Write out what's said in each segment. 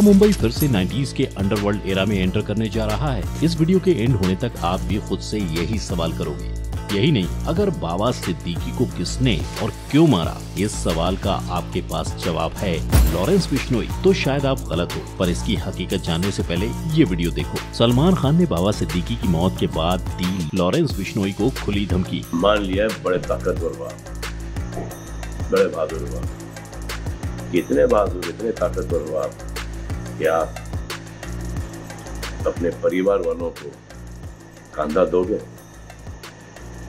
मुंबई फिर से 90s के अंडरवर्ल्ड एरा में एंटर करने जा रहा है? इस वीडियो के एंड होने तक आप भी खुद से यही सवाल करोगे। यही नहीं, अगर बाबा सिद्दीकी को किसने और क्यों मारा, इस सवाल का आपके पास जवाब है लॉरेंस बिश्नोई, तो शायद आप गलत हो। पर इसकी हकीकत जानने से पहले ये वीडियो देखो। सलमान खान ने बाबा सिद्दीकी की मौत के बाद दी लॉरेंस बिश्नोई को खुली धमकी। मान लिया बड़े ताकतवर बाप, बड़े बहादुर बाप, इतने बहादुर, इतने ताकतवर बाप कि आप अपने परिवार वालों को कंधा दोगे,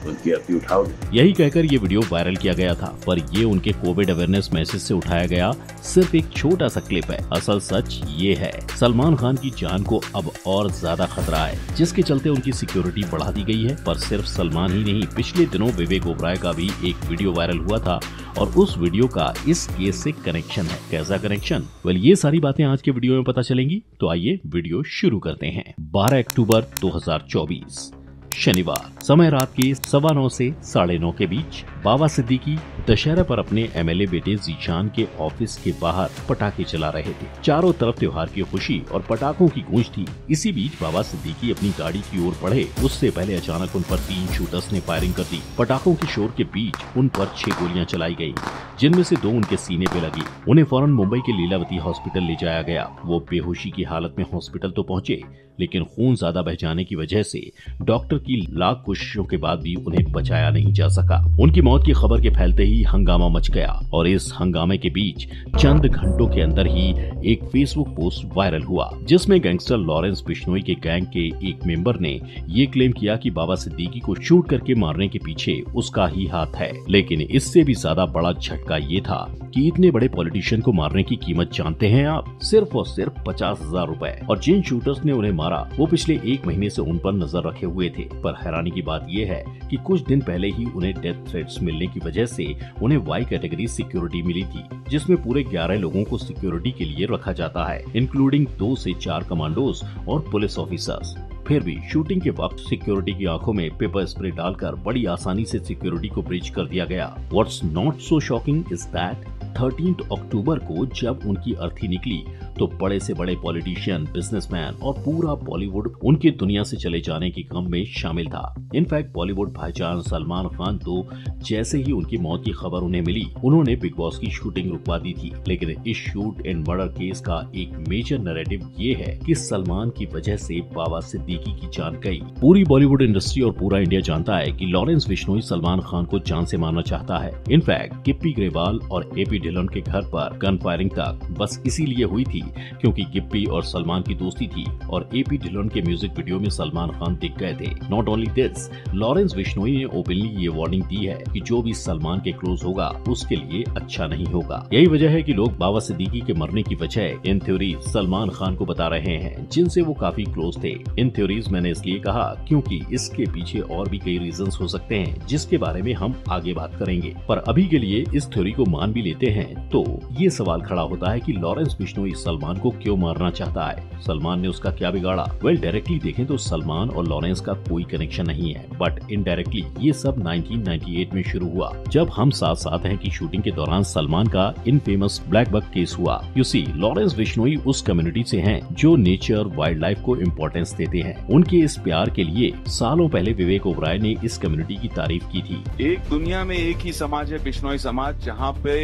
उनकी अर्थी उठाओगे। यही कहकर ये वीडियो वायरल किया गया था, पर ये उनके कोविड अवेयरनेस मैसेज से उठाया गया सिर्फ एक छोटा सा क्लिप है। असल सच ये है, सलमान खान की जान को अब और ज्यादा खतरा है, जिसके चलते उनकी सिक्योरिटी बढ़ा दी गई है। पर सिर्फ सलमान ही नहीं, पिछले दिनों विवेक ओबराय का भी एक वीडियो वायरल हुआ था और उस वीडियो का इस केस से कनेक्शन है। कैसा कनेक्शन? वेल, ये सारी बातें आज के वीडियो में पता चलेंगी, तो आइए वीडियो शुरू करते हैं। 12 अक्टूबर 2024 शनिवार, समय रात के 9:15 से 9:30 के बीच बाबा सिद्दीकी दशहरा पर अपने एमएलए बेटे जीशान के ऑफिस के बाहर पटाखे चला रहे थे। चारों तरफ त्योहार की खुशी और पटाखों की गूंज थी। इसी बीच बाबा सिद्दीकी अपनी गाड़ी की ओर बढ़े, उससे पहले अचानक उन पर 3 शूटर्स ने फायरिंग कर दी। पटाखों के शोर के बीच उन पर 6 गोलियां चलाई गयी, जिनमें से 2 उनके सीने पे लगी। उन्हें फौरन मुंबई के लीलावती हॉस्पिटल ले जाया गया। वो बेहोशी की हालत में हॉस्पिटल तो पहुंचे, लेकिन खून ज्यादा बह जाने की वजह से डॉक्टर की लाख कोशिशों के बाद भी उन्हें बचाया नहीं जा सका। उनकी मौत की खबर के फैलते ही हंगामा मच गया और इस हंगामे के बीच चंद घंटों के अंदर ही एक फेसबुक पोस्ट वायरल हुआ, जिसमें गैंगस्टर लॉरेंस बिश्नोई के गैंग के एक मेंबर ने ये क्लेम किया कि बाबा सिद्दीकी को शूट करके मारने के पीछे उसका ही हाथ है। लेकिन इससे भी ज्यादा बड़ा झटका ये था कि इतने बड़े पॉलिटिशियन को मारने की कीमत जानते हैं आप? सिर्फ और सिर्फ 50,000 रुपए। और जिन शूटर्स ने उन्हें मारा वो पिछले 1 महीने से उन पर नजर रखे हुए थे। पर हैरानी की बात यह है कि कुछ दिन पहले ही उन्हें डेथ थ्रेट्स मिलने की वजह से उन्हें वाई कैटेगरी सिक्योरिटी मिली थी, जिसमें पूरे 11 लोगों को सिक्योरिटी के लिए रखा जाता है, इंक्लूडिंग 2 से 4 कमांडोज और पुलिस ऑफिसर्स। फिर भी शूटिंग के वक्त सिक्योरिटी की आंखों में पेपर स्प्रे डालकर बड़ी आसानी से सिक्योरिटी को ब्रीच कर दिया गया। What's not so shocking is that 13 अक्टूबर को जब उनकी अर्थी निकली तो बड़े से बड़े पॉलिटिशियन, बिजनेसमैन और पूरा बॉलीवुड उनकी दुनिया से चले जाने की गम में शामिल था। इनफैक्ट बॉलीवुड भाईजान सलमान खान तो जैसे ही उनकी मौत की खबर उन्हें मिली, उन्होंने बिग बॉस की शूटिंग रुकवा दी थी। लेकिन इस शूट एंड मर्डर केस का एक मेजर नैरेटिव ये है कि सलमान की वजह से बाबा सिद्दीकी की जान गई। पूरी बॉलीवुड इंडस्ट्री और पूरा इंडिया जानता है कि लॉरेंस बिश्नोई सलमान खान को जान से मारना चाहता है। इनफैक्ट गिप्पी ग्रेवाल और एपी ढिल्लोन के घर पर गन फायरिंग तक बस इसीलिए हुई थी क्योंकि गिप्पी और सलमान की दोस्ती थी और एपी ढिल्लोन के म्यूजिक वीडियो में सलमान खान दिख गए थे। Not only this, Lawrence Bishnoi ने ओपनली ये वार्निंग दी है कि जो भी सलमान के क्लोज होगा उसके लिए अच्छा नहीं होगा। यही वजह है कि लोग बाबा सिद्दीकी के मरने की वजह इन थ्योरीज सलमान खान को बता रहे हैं, जिनसे वो काफी क्लोज थे। इन थ्योरीज मैंने इसलिए कहा क्योंकि इसके पीछे और भी कई रीजंस हो सकते हैं, जिसके बारे में हम आगे बात करेंगे। पर अभी के लिए इस थ्योरी को मान भी लेते हैं तो ये सवाल खड़ा होता है कि लॉरेंस बिश्नोई सलमान को क्यों मारना चाहता है? सलमान ने उसका क्या बिगाड़ा? वेल, डायरेक्टली देखें तो सलमान और लॉरेंस का कोई कनेक्शन नहीं है, बट इनडायरेक्टली ये सब 1998 में शुरू हुआ, जब हम साथ साथ हैं कि शूटिंग के दौरान सलमान का इनफेमस ब्लैक बक केस हुआ। यू सी, लॉरेंस बिश्नोई उस कम्युनिटी से हैं जो नेचर, वाइल्ड लाइफ को इम्पोर्टेंस देते हैं। उनके इस प्यार के लिए सालों पहले विवेक ओबराय ने इस कम्युनिटी की तारीफ की थी। एक दुनिया में एक ही समाज है, बिश्नोई समाज, जहाँ पे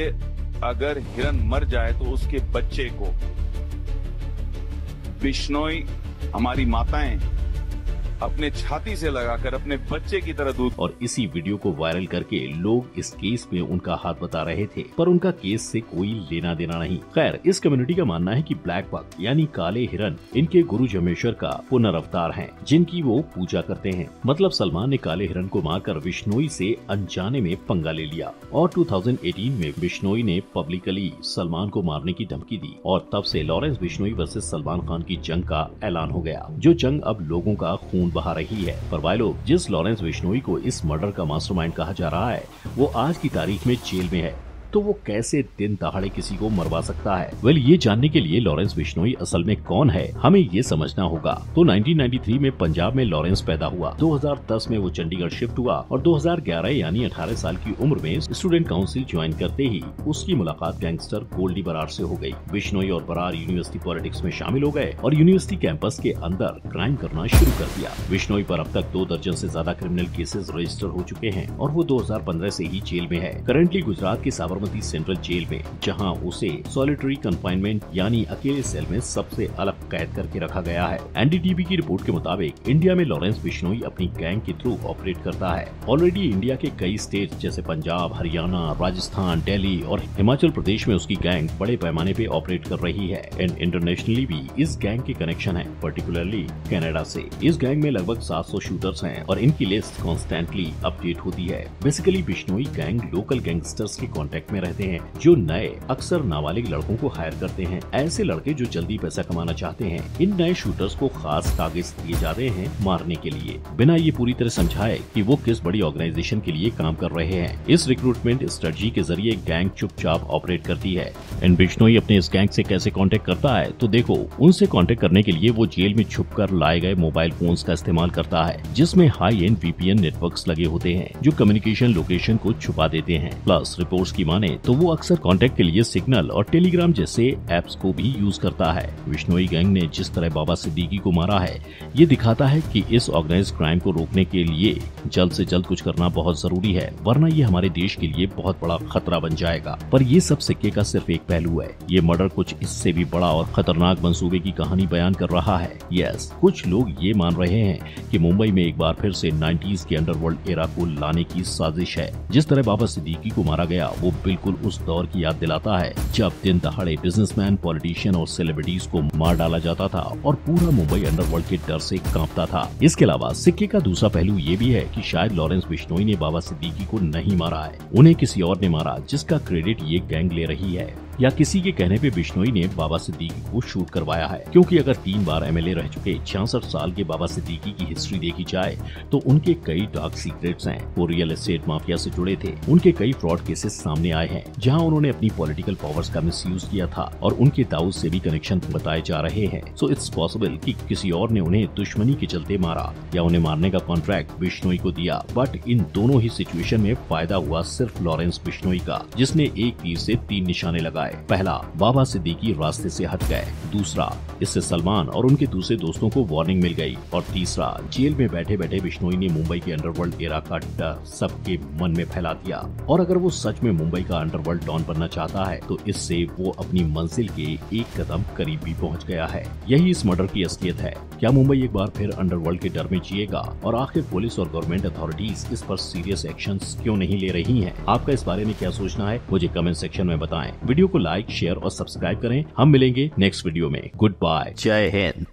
अगर हिरन मर जाए तो उसके बच्चे को बिश्नोई हमारी माताएं अपने छाती से लगाकर अपने बच्चे की तरह दूध। और इसी वीडियो को वायरल करके लोग इस केस में उनका हाथ बता रहे थे, पर उनका केस से कोई लेना देना नहीं। खैर, इस कम्युनिटी का मानना है कि ब्लैक बक यानी काले हिरन इनके गुरु जमेश्वर का पुनर्अवतार हैं, जिनकी वो पूजा करते हैं। मतलब सलमान ने काले हिरन को मारकर बिश्नोई से अनजाने में पंगा ले लिया और 2018 में बिश्नोई ने पब्लिकली सलमान को मारने की धमकी दी और तब से लॉरेंस बिश्नोई वर्सेस सलमान खान की जंग का ऐलान हो गया, जो जंग अब लोगों का खून बहा रही है। पर भाई लोग, जिस लॉरेंस बिश्नोई को इस मर्डर का मास्टरमाइंड कहा जा रहा है, वो आज की तारीख में जेल में है। तो वो कैसे दिन दहाड़े किसी को मरवा सकता है? वेल, ये जानने के लिए लॉरेंस बिश्नोई असल में कौन है, हमें ये समझना होगा। तो 1993 में पंजाब में लॉरेंस पैदा हुआ, 2010 में वो चंडीगढ़ शिफ्ट हुआ और 2011 यानी 18 साल की उम्र में स्टूडेंट काउंसिल ज्वाइन करते ही उसकी मुलाकात गैंगस्टर गोल्डी बरार से हो गई। बिश्नोई और बरार यूनिवर्सिटी पॉलिटिक्स में शामिल हो गए और यूनिवर्सिटी कैंपस के अंदर क्राइम करना शुरू कर दिया। बिश्नोई पर अब तक 2 दर्जन से ज्यादा क्रिमिनल केसेस रजिस्टर हो चुके हैं और वो 2015 से ही जेल में है। करंटली गुजरात के साबरमती सेंट्रल जेल में, जहां उसे सॉलिटरी कन्फाइनमेंट यानी अकेले सेल में सबसे अलग कैद करके रखा गया है। एनडीटीवी की रिपोर्ट के मुताबिक इंडिया में लॉरेंस बिश्नोई अपनी गैंग के थ्रू ऑपरेट करता है। ऑलरेडी इंडिया के कई स्टेट जैसे पंजाब, हरियाणा, राजस्थान, दिल्ली और हिमाचल प्रदेश में उसकी गैंग बड़े पैमाने पे ऑपरेट कर रही है। एंड इंटरनेशनली भी इस गैंग के कनेक्शन है, पर्टिकुलरली कनाडा से। इस गैंग में लगभग 700 शूटर्स हैं और इनकी लिस्ट कॉन्स्टेंटली अपडेट होती है। Basically Bishnoi gang local gangsters के कांटेक्ट में रहते हैं, जो नए अक्सर नाबालिग लड़कों को हायर करते हैं। ऐसे लड़के जो जल्दी पैसा कमाना चाहते हैं, इन नए शूटर्स को खास टारगेट्स दिए जाते हैं मारने के लिए, बिना ये पूरी तरह समझाए कि वो किस बड़ी ऑर्गेनाइजेशन के लिए काम कर रहे हैं। इस रिक्रूटमेंट स्ट्रेटजी के जरिए गैंग चुपचाप ऑपरेट करती है। एंड बिश्नोई अपने इस गैंग से कैसे कांटेक्ट करता है, तो देखो, उनसे कांटेक्ट करने के लिए वो जेल में छुपकर लाए गए मोबाइल फोन्स का इस्तेमाल करता है, जिसमें हाई एंड VPN नेटवर्क्स लगे होते हैं जो कम्युनिकेशन लोकेशन को छुपा देते हैं। प्लस रिपोर्ट्स की माने तो वो अक्सर कांटेक्ट के लिए सिग्नल और टेलीग्राम जैसे एप्स को भी यूज करता है। बिश्नोई गैंग ने जिस तरह बाबा सिद्दीकी को मारा है, ये दिखाता है कि इस ऑर्गेनाइज्ड क्राइम को रोकने के लिए जल्द से जल्द कुछ करना बहुत जरूरी है, वरना ये हमारे देश के लिए बहुत बड़ा खतरा बन जाएगा। पर ये सब सिक्के का सिर्फ एक पहलू है। ये मर्डर कुछ इससे भी बड़ा और खतरनाक मंसूबे की कहानी बयान कर रहा है। यस, कुछ लोग ये मान रहे हैं कि मुंबई में एक बार फिर से 90s के अंडरवर्ल्ड एरा को लाने की साजिश है। जिस तरह बाबा सिद्दीकी को मारा गया, वो बिल्कुल उस दौर की याद दिलाता है जब दिन दहाड़े बिजनेसमैन, पॉलिटिशियन और सेलिब्रिटीज को मार डाला जाता था और पूरा मुंबई अंडरवर्ल्ड के डर से कांपता था। इसके अलावा सिक्के का दूसरा पहलू ये भी है कि शायद लॉरेंस बिश्नोई ने बाबा सिद्दीकी को नहीं मारा है, उन्हें किसी और ने मारा, जिसका क्रेडिट ये गैंग ले रही है। या किसी के कहने पे बिश्नोई ने बाबा सिद्दीकी को शूट करवाया है, क्योंकि अगर 3 बार MLA रह चुके 66 साल के बाबा सिद्दीकी की हिस्ट्री देखी जाए तो उनके कई डार्क सीक्रेट्स हैं। वो रियल एस्टेट माफिया से जुड़े थे, उनके कई फ्रॉड केसेस सामने आए हैं जहां उन्होंने अपनी पॉलिटिकल पावर्स का मिसयूज किया था और उनके दाऊद से भी कनेक्शन बताए जा रहे हैं। सो इट्स पॉसिबल कि किसी और ने उन्हें दुश्मनी के चलते मारा या उन्हें मारने का कॉन्ट्रैक्ट बिश्नोई को दिया। बट इन दोनों ही सिचुएशन में फायदा हुआ सिर्फ लॉरेंस बिश्नोई का, जिसने एक तीर से 3 निशाने लगाए। पहला, बाबा सिद्दीकी रास्ते से हट गए। दूसरा, इससे सलमान और उनके दूसरे दोस्तों को वार्निंग मिल गई। और तीसरा, जेल में बैठे बैठे बिश्नोई ने मुंबई के अंडरवर्ल्ड एरा का डर सबके मन में फैला दिया। और अगर वो सच में मुंबई का अंडरवर्ल्ड डॉन बनना चाहता है तो इससे वो अपनी मंजिल के एक कदम करीब भी पहुंच गया है। यही इस मर्डर की असलियत है। क्या मुंबई एक बार फिर अंडरवर्ल्ड के डर में जिएगा? और आखिर पुलिस और गवर्नमेंट अथॉरिटीज इस पर सीरियस एक्शंस क्यों नहीं ले रही हैं? आपका इस बारे में क्या सोचना है, मुझे कमेंट सेक्शन में बताएं। वीडियो को लाइक, शेयर और सब्सक्राइब करें। हम मिलेंगे नेक्स्ट वीडियो में। गुड बाय, जय हिंद।